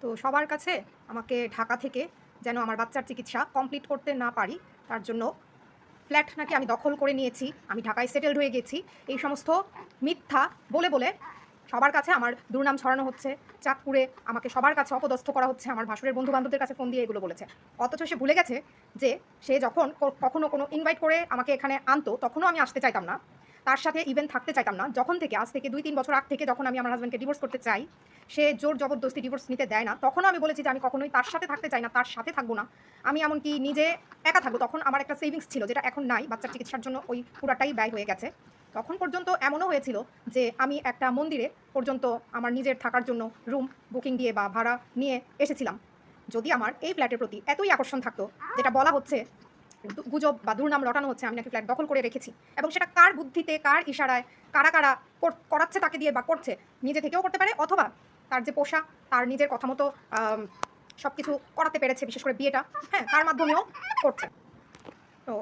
তো সবার কাছে আমাকে ঢাকা থেকে যেন আমার বাচ্চার চিকিৎসা কমপ্লিট করতে না পারি তার জন্য ফ্ল্যাট নাকি আমি দখল করে নিয়েছি, আমি ঢাকায় সেটেলড হয়ে গেছি, এই সমস্ত মিথ্যা বলে বলে সবার কাছে আমার দুর্নাম ছড়ানো হচ্ছে। চাঁদপুরে আমাকে সবার কাছে অপদস্থ করা হচ্ছে, আমার ভাসুরের বন্ধু বান্ধবদের কাছে ফোন দিয়ে এগুলো বলেছে। অথচ সে ভুলে গেছে যে সে যখন কখনো কোনো ইনভাইট করে আমাকে এখানে আনতো তখনও আমি আসতে চাইতাম না, তার সাথে ইভেন থাকতে চাইতাম না। যখন থেকে আজ থেকে 2-3 বছর আগ থেকে যখন আমি আমার হাজব্যান্ডকে ডিভোর্স করতে চাই, সে জোর জবরদস্তি ডিভোর্স নিতে দেয় না, তখনও আমি বলেছি যে আমি কখনোই তার সাথে থাকতে চাই না, তার সাথে থাকবো না। আমি এমনকি নিজে একা থাকবো। তখন আমার একটা সেভিংস ছিল যেটা এখন নাই, বাচ্চার চিকিৎসার জন্য ওই পুরাটাই ব্যয় হয়ে গেছে। তখন পর্যন্ত এমনও হয়েছিল যে আমি একটা মন্দিরে পর্যন্ত আমার নিজের থাকার জন্য রুম বুকিং দিয়ে বা ভাড়া নিয়ে এসেছিলাম, যদি আমার এই ফ্ল্যাটের প্রতি এতই আকর্ষণ থাকতো। যেটা বলা হচ্ছে, গুজব বা দুর্নাম রটানো হচ্ছে আমি নাকি ফ্ল্যাট দখল করে রেখেছি, এবং সেটা কার বুদ্ধিতে, কার ইশারায়, কারা কারা করাচ্ছে তাকে দিয়ে বা করছে, নিজে থেকেও করতে পারে অথবা তার যে পোষা, তার নিজের কথা মতো সব কিছু করাতে পেরেছে, বিশেষ করে বিয়েটা, হ্যাঁ, তার মাধ্যমেও করছে। তো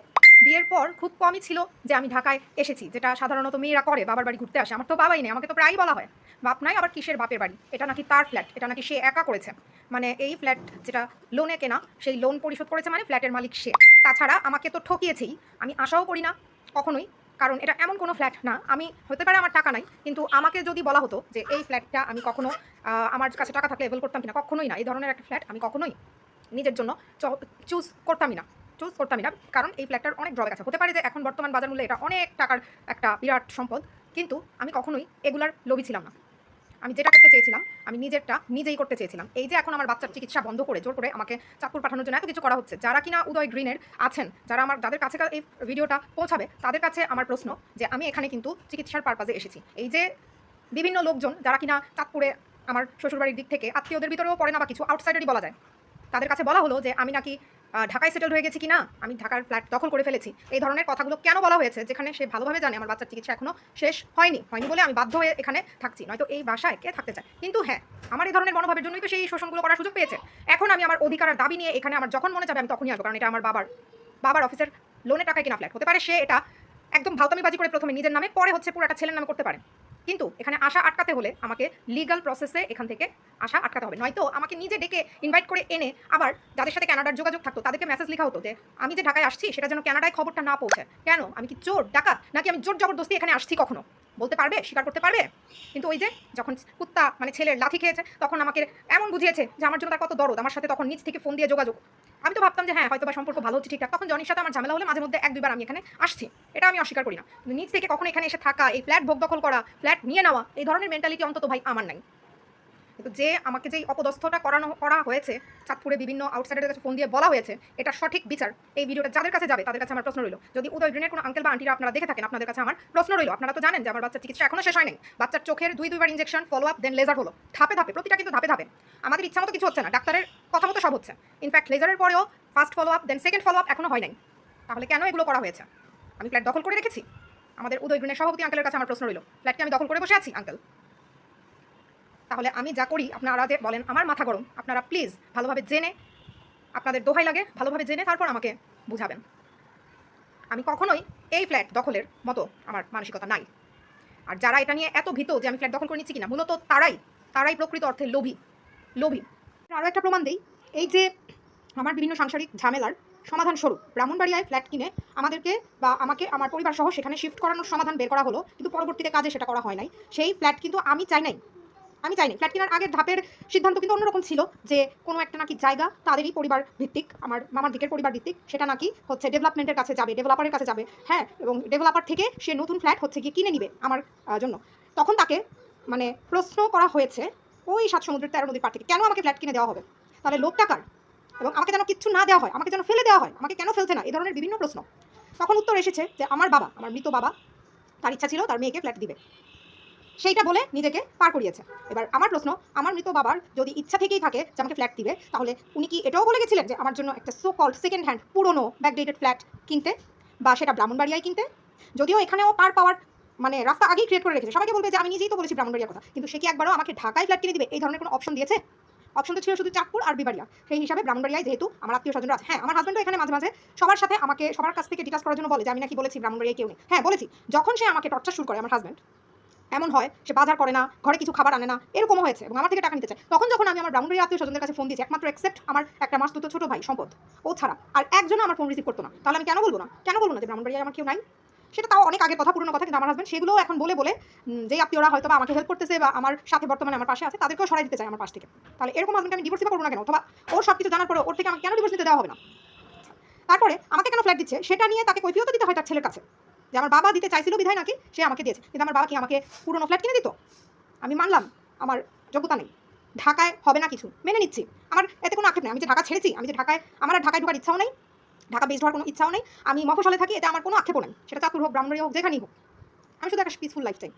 বিয়ের পর খুব কমই ছিল যে আমি ঢাকায় এসেছি, যেটা সাধারণত মেয়েরা করে, বাবার বাড়ি ঘুরতে আসে। আমার তো বাবাই নেই, আমাকে তো প্রায়ই বলা হয় বাপ নাই, আবার কিসের বাপের বাড়ি, এটা নাকি তার ফ্ল্যাট, এটা নাকি সে একা করেছে। মানে এই ফ্ল্যাট যেটা লোনে কেনা, সেই লোন পরিশোধ করেছে, মানে ফ্ল্যাটের মালিক সে। তাছাড়া আমাকে তো ঠকিয়েছেই, আমি আশাও করি না কখনোই, কারণ এটা এমন কোনো ফ্ল্যাট না। আমি হতে পারে আমার টাকা নাই, কিন্তু আমাকে যদি বলা হতো যে এই ফ্ল্যাটটা আমি কখনো আমার কাছে টাকা থাকলে এভেল করতাম কিনা, কখনোই না। এই ধরনের একটা ফ্ল্যাট আমি কখনোই নিজের জন্য চুজ করতামই না, কারণ এই ফ্ল্যাটটার অনেক ড্রব্যাক আছে। হতে পারে যে এখন বর্তমান বাজার মূল্যে এটা অনেক টাকার একটা বিরাট সম্পদ, কিন্তু আমি কখনোই এগুলার লোভী ছিলাম না। আমি যেটা করতে চেয়েছিলাম, আমি নিজেরটা নিজেই করতে চেয়েছিলাম। এই যে এখন আমার বাচ্চার চিকিৎসা বন্ধ করে জোর করে আমাকে চাঁদপুর পাঠানোর জন্য এত কিছু করা হচ্ছে, যারা কিনা উদয় গ্রিনের আছেন, যাদের কাছে এই ভিডিওটা পৌঁছাবে, তাদের কাছে আমার প্রশ্ন যে আমি এখানে কিন্তু চিকিৎসার পারপাজে এসেছি। এই যে বিভিন্ন লোকজন যারা কিনা চাঁদপুরে আমার শ্বশুরবাড়ির দিক থেকে আত্মীয়দের ভিতরেও পড়ে না বা কিছু আউটসাইডারই বলা যায়, তাদের কাছে বলা হলো যে আমি নাকি ঢাকায় সেটেলড হয়ে গেছি কিনা, আমি ঢাকার ফ্ল্যাট দখল করে ফেলেছি। এই ধরনের কথাগুলো কেন বলা হয়েছে, যেখানে সে ভালোভাবে জানে আমার বাচ্চার চিকিৎসা এখনো শেষ হয়নি বলে আমি বাধ্য হয়ে এখানে থাকছি, নয়তো এই বাসায় কে থাকতে চায়। কিন্তু হ্যাঁ, আমার এই ধরনের মনোভাবের জন্যই তো সেই শোষণগুলো করার সুযোগ পেয়েছে। এখন আমি আমার অধিকার আর দাবি নিয়ে এখানে আমার যখন মনে যাবে আমি তখনই আসবো, কারণ এটা আমার বাবার অফিসের লোনের টাকায় কিনা ফ্ল্যাট। হতে পারে সে এটা একদম ভাউতামিবাজি করে প্রথমে নিজের নামে, পরে হচ্ছে পুরোটা ছেলের নামে করতে পারে, কিন্তু এখানে আশা আটকাতে হলে আমাকে লিগ্যাল প্রসেসে এখান থেকে আশা আটকাতে হবে। নয়তো আমাকে নিজে ডেকে ইনভাইট করে এনে আবার যাদের সাথে কানাডার যোগাযোগ থাকতো তাদেরকে মেসেজ লেখা হতো যে আমি যে ঢাকায় আসছি সেটা যেন কানাডায় খবরটা না পৌঁছে। কেন? আমি কি চোর ডাকাত, নাকি আমি জোর জবরদস্তি এখানে আসছি? কখনো বলতে পারবে, স্বীকার করতে পারবে? কিন্তু ওই যে যখন কুত্তা মানে ছেলের লাথি খেয়েছে তখন আমাকে এমন বুঝিয়েছে যে আমার জন্য তার কত দরদ, আমার সাথে তখন নিজ থেকে ফোন দিয়ে যোগাযোগ। আমি তো ভাবতাম যে হ্যাঁ হয়তো বা সম্পর্ক ভালো হচ্ছে ঠিকঠাক, তখন জনির সাথে আমার ঝামেলা হলে মাঝে মধ্যে 1-2 বার আমি এখানে আসছি, এটা আমি অস্বীকার করি না। কিন্তু নিজ থেকে কখনো এখানে এসে থাকা, এই ফ্ল্যাট ভোগ দখল করা, ফ্ল্যাট নিয়ে নেওয়া, এই ধরনের মেন্টালিটি অন্তত ভাই আমার নাই। কিন্তু যে আমাকে যেই অপদস্থটা করা হয়েছে, চাঁদপুরে বিভিন্ন আউটসাইডারের কাছে ফোন দিয়ে বলা হয়েছে, এটার সঠিক বিচার এই ভিডিওটা যাদের কাছে যাবে তাদের কাছে আমার প্রশ্ন রইল। যদি উদয় গ্রিনের কোনো আঙ্কেল বা আন্টিরা আপনারা দেখে থাকেন, আপনাদের কাছে আমার প্রশ্ন রইল। আপনারা তো জানেন যে আমার বাচ্চার চিকিৎসা এখনো শেষ হয়নি। বাচ্চার চোখের 2-2 বার ইনজেকশন, ফলো আপ, দেন লেজার হলো, ধাপে ধাপে, প্রতিটা কিন্তু ধাপে ধাপে। আমাদের ইচ্ছা মতো কিছু হচ্ছে না, ডাক্তারের কথা মতো সব হচ্ছে। ইনফ্যাক্ট লেজারের পরেও first follow up, then second follow up এখনো হয় নাই। তাহলে কেন এগুলো করা হয়েছে? আমি ফ্ল্যাট দখল করে রেখেছি? আমাদের উদয় গ্রিনের সভাপতি আঙ্কেলের কাছে আমার প্রশ্ন রইল, ফ্ল্যাটকে আমি দখল করে বসে আছি আঙ্কেল? তাহলে আমি যা করি আপনারা বলেন আমার মাথা গরম, আপনারা প্লিজ ভালোভাবে জেনে, আপনাদের দোহাই লাগে, ভালোভাবে জেনে তারপর আমাকে বুঝাবেন। আমি কখনোই এই ফ্ল্যাট দখলের মতো আমার মানসিকতা নাই। আর যারা এটা নিয়ে এত ভীত যে আমি ফ্ল্যাট দখল করে নিচ্ছি কিনা, মূলত তারাই প্রকৃত অর্থে লোভী। আরও একটা প্রমাণ দেই, এই যে আমার বিভিন্ন সাংসারিক ঝামেলার সমাধান স্বরূপ ব্রাহ্মণবাড়িয়ায় ফ্ল্যাট কিনে আমাদেরকে বা আমাকে আমার পরিবার সহ সেখানে শিফট করানোর সমাধান বের করা হলো, কিন্তু পরবর্তীতে কাজে সেটা করা হয় নাই। সেই ফ্ল্যাট কিন্তু আমি চাই নাই। ফ্ল্যাট কেনার আগের ধাপের সিদ্ধান্ত কিন্তু অন্যরকম ছিল, যে কোনো একটা নাকি জায়গা তাদেরই পরিবার ভিত্তিক, আমার মামার দিকের পরিবার ভিত্তিক, সেটা নাকি হচ্ছে ডেভেলপমেন্টের কাছে যাবে, ডেভেলপারের কাছে যাবে, হ্যাঁ, এবং ডেভেলপার থেকে সে নতুন ফ্ল্যাট হচ্ছে গিয়ে কিনে নিবে আমার জন্য। তখন তাকে মানে প্রশ্ন করা হয়েছে ওই 7 সমুদ্রের 13 নদীর পার থেকে, কেন আমাকে ফ্ল্যাট কিনে দেওয়া হবে? তাহলে লোক টাকার, এবং আমাকে যেন কিচ্ছু না দেওয়া হয়, আমাকে যেন ফেলে দেওয়া হয়, আমাকে কেন ফেলছে না, এই ধরনের বিভিন্ন প্রশ্ন। তখন উত্তর এসেছে যে আমার মৃত বাবা, তার ইচ্ছা ছিল তার মেয়েকে ফ্ল্যাট দিবে, সেইটা বলে নিজেকে পার করিয়েছে। এবার আমার প্রশ্ন, আমার মৃত বাবার যদি ইচ্ছা থেকেই থাকে যে আমাকে ফ্ল্যাট দিবে, তাহলে উনি কি এটাও বলে গেছিলেন যে আমার জন্য একটা সো কল্ড সেকেন্ড হ্যান্ড পুরনো ব্যাকডেটেড ফ্ল্যাট কিনতে, বা সেটা ব্রাহ্মণবাড়িয়ায় কিনতে? যদিও এখানেও পার পাওয়ার মানে রাস্তা আগেই ক্রিয়েট করে রেখেছে, সবাইকে বলবে যে আমি নিজেই তো বলেছি ব্রাহ্মণবাড়িয়ার কথা, কিন্তু সে কি একবারও আমাকে ঢাকায় ফ্ল্যাট কিনে দিবে এই ধরনের কোনো অপশন দিয়েছে? অপশন তো ছিল শুধু চাঁদপুর আর বিবাড়িয়া। সেই হিসাবে ব্রাহ্মণবাড়িয়ায় যেহেতু আমার আত্মীয় স্বজনরা আছে, হ্যাঁ, আমার হাজব্যান্ডও এখানে মাঝে মাঝে সবার কাছ থেকে ডিকাস করার জন্য বলে যে আমি নাকি বলেছি ব্রাহ্মণবাড়িয়ায় কেউ নেই। হ্যাঁ বলেছি, যখন সে আমাকে টর্চার শুরু করে আমার হাজব্যান্ড, এমন হয় সে বাজার করে না, ঘরে কিছু খাবার আনে না, এরকমও হয়েছে এবং আমার থেকে টাকা নিতে চায়। তখন যখন আমি আমার ব্রাহ্মণবাড়িয়া আত্মীয় স্বজনদের কাছে ফোন দিয়েছি, একমাত্র এক্সেপ্ট আমার একটা মাসতুতো ছোট ভাই সম্পদ, ও ছাড়া আর একজনও আমার ফোন রিসিভ করতো না। তাহলে আমি কেন বলবো না যে ব্রাহ্মণবাড়িয়ায় আমার কেউ নাই? সেটা তাও অনেক আগের কথা, পুরনো কথা, কিন্তু আমার হাজব্যান্ড সেগুলোও এখন বলে বলে যেই আত্মীয়রা হয়তো বা আমাকে হেল্প করতেছে বা আমার সাথে বর্তমানে আমার পাশে আছে তাদেরকেও সরাই দিতে চায় আমার পাশ থেকে। তাহলে এরকম হাজব্যান্ডকে আমি ডিভোর্সই করবো না কেন? অথবা ওর সব কিছু জানার পরে ওর থেকে আমাকে কেন ডিভোর্স নিতে দেওয়া হবে না? তারপরে আমাকে কেন ফ্ল্যাট দিচ্ছে সেটা নিয়ে তাকে কৈফিয়ত দিতে হয় তার ছেলের কাছে, যে আমার বাবা দিতে চাইছিল বিধায় নাকি সে আমাকে দিয়েছে। কিন্তু আমার বাবা কি আমাকে পুরনো ফ্ল্যাট কিনে দিত? আমি মানলাম আমার যোগ্যতা নেই, ঢাকায় হবে না কিছু, মেনে নিচ্ছি, আমার এতে কোনো আক্ষেপ নেই। আমি যে ঢাকা ছেড়েছি, আমি যে ঢাকায়, আমার আর ঢাকায় ঢোকার ইচ্ছাও নেই, ঢাকা বেস্ট হওয়ার কোনো ইচ্ছাও নেই, আমি মফস্বলে থাকি, এতে আমার কোনো আক্ষেপও নেই, সেটা চাঁদপুর হোক, ব্রাহ্মণবাড়িয়া হোক, যেখানেই হোক, আমি শুধু একটা পিসফুল লাইফ চাই।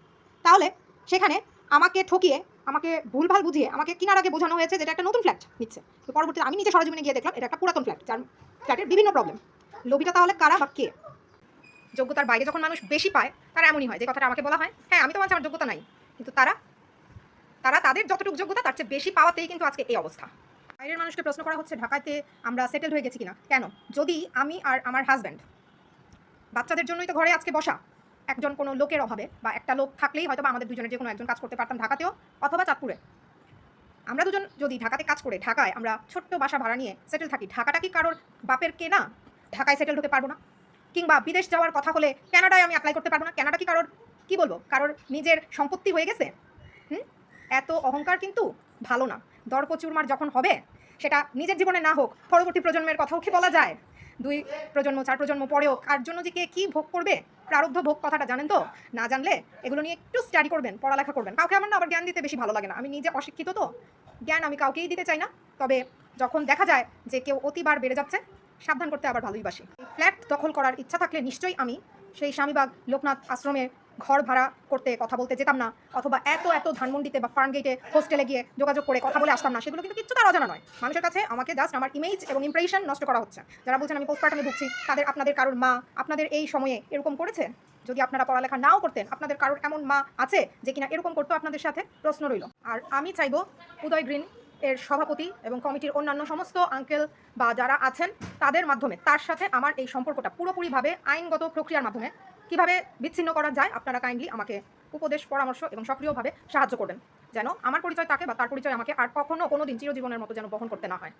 তাহলে সেখানে আমাকে ঠকিয়ে, আমাকে ভুলভাল বুঝিয়ে আমাকে কেনার আগে বোঝানো হয়েছে যেটা একটা নতুন ফ্ল্যাট নিচ্ছে, তো পরবর্তীতে আমি নিজে সরজমিনে গিয়ে দেখলাম এটা একটা পুরাতন ফ্ল্যাট, যার ফ্ল্যাটের বিভিন্ন প্রবলেম। লোভিটা তাহলে কারা বা কে? যোগ্যতার বাইরে যখন মানুষ বেশি পায় তারা এমনই হয়, যে কথাটা আমাকে বলা হয়, হ্যাঁ আমি তো মানছি আমার যোগ্যতা নাই, কিন্তু তারা তারা তাদের যতটুকু যোগ্যতা তার চেয়ে বেশি পাওয়াতেই কিন্তু আজকে এই অবস্থা। বাইরের মানুষকে প্রশ্ন করা হচ্ছে ঢাকাতে আমরা সেটেল হয়ে গেছি কিনা। কেন? যদি আমি আর আমার হাজব্যান্ড, বাচ্চাদের জন্যই তো ঘরে আজকে বসা, একজন কোনো লোকের অভাবে বা একটা লোক থাকলেই হয়তো বা আমাদের দুজনের যে কোনো একজন কাজ করতে পারতাম ঢাকাতেও অথবা চাঁদপুরে। আমরা দুজন যদি ঢাকাতে কাজ করে ঢাকায় আমরা ছোট্ট বাসা ভাড়া নিয়ে সেটেল থাকি, ঢাকাটা কি কারোর বাপের কেনা? ঢাকায় সেটেল হতে পারবো না? কিংবা বিদেশ যাওয়ার কথা হলে কানাডায় আমি অ্যাপ্লাই করতে পারবো না? কানাডা কি কারোর, কি বলবো, কারোর নিজের সম্পত্তি হয়ে গেছে? এত অহংকার কিন্তু ভালো না। দরপচুরমার যখন হবে, সেটা নিজের জীবনে না হোক, পরবর্তী প্রজন্মের কথাও কি বলা যায়? 2 প্রজন্ম 4 প্রজন্ম পরেও কার জন্য যে কে কী ভোগ করবে, প্রারব্ধ ভোগ কথাটা জানেন তো? না জানলে এগুলো নিয়ে একটু স্টাডি করবেন, পড়ালেখা করবেন। কাউকে আমার না আবার জ্ঞান দিতে বেশি ভালো লাগে না, আমি নিজে অশিক্ষিত, তো জ্ঞান আমি কাউকেই দিতে চাই না। তবে যখন দেখা যায় যে কেউ অতিবার বেড়ে যাচ্ছে, সাবধান করতে আবার ভালোই বাসি। ফ্ল্যাট দখল করার ইচ্ছা থাকলে নিশ্চয়ই আমি সেই স্বামীবাগ লোকনাথ আশ্রমে ঘর ভাড়া করতে কথা বলতে যেতাম না, অথবা এত ধানমন্ডিতে বা ফার্ম গেটে হোস্টেলে গিয়ে যোগাযোগ করে কথা বলে আসতাম না। সেগুলো কিন্তু কিচ্ছু তার অজানা নয়। মানুষের কাছে আমাকে জাস্ট আমার ইমেজ এবং ইমপ্রেশন নষ্ট করা হচ্ছে। যারা বলছেন আমি পোস্টপার্টামে ভুগছি, তাদের, আপনাদের কারোর মা আপনাদের এই সময়ে এরকম করেছে? যদি আপনারা পড়ালেখা নাও করতেন, আপনাদের কারোর এমন মা আছে যে কিনা এরকম করতো আপনাদের সাথে? প্রশ্ন রইল। আর আমি চাইবো উদয় গ্রিন এর সভাপতি এবং কমিটির অন্যান্য সমস্ত আঙ্কেল বা যারা আছেন তাদের মাধ্যমে তার সাথে আমার এই সম্পর্কটা পুরোপুরিভাবে আইনগত প্রক্রিয়ার মাধ্যমে কিভাবে বিচ্ছিন্ন করা যায়, আপনারা কাইন্ডলি আমাকে উপদেশ, পরামর্শ এবং সক্রিয়ভাবে সাহায্য করবেন, যেন আমার পরিচয় তাকে বা তার পরিচয় আমাকে আর কখনো কোনো দিন চিরজীবনের মতো যেন বহন করতে না হয়।